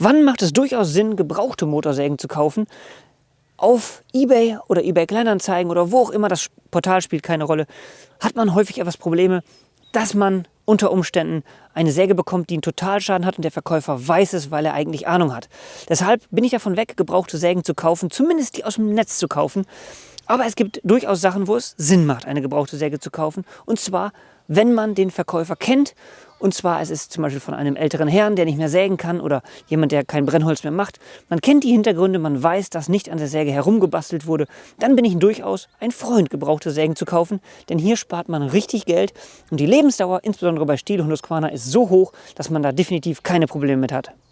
Wann macht es durchaus Sinn, gebrauchte Motorsägen zu kaufen? Auf eBay oder eBay Kleinanzeigen oder wo auch immer, das Portal spielt keine Rolle, hat man häufig etwas Probleme, dass man unter Umständen eine Säge bekommt, die einen Totalschaden hat und der Verkäufer weiß es, weil er eigentlich Ahnung hat. Deshalb bin ich davon weg, gebrauchte Sägen zu kaufen, zumindest die aus dem Netz zu kaufen. Aber es gibt durchaus Sachen, wo es Sinn macht, eine gebrauchte Säge zu kaufen. Und zwar, wenn man den Verkäufer kennt. Und zwar, es ist zum Beispiel von einem älteren Herrn, der nicht mehr sägen kann oder jemand, der kein Brennholz mehr macht. Man kennt die Hintergründe, man weiß, dass nicht an der Säge herumgebastelt wurde. Dann bin ich durchaus ein Freund, gebrauchte Sägen zu kaufen. Denn hier spart man richtig Geld. Und die Lebensdauer, insbesondere bei Stihl und Husqvarna, ist so hoch, dass man da definitiv keine Probleme mit hat.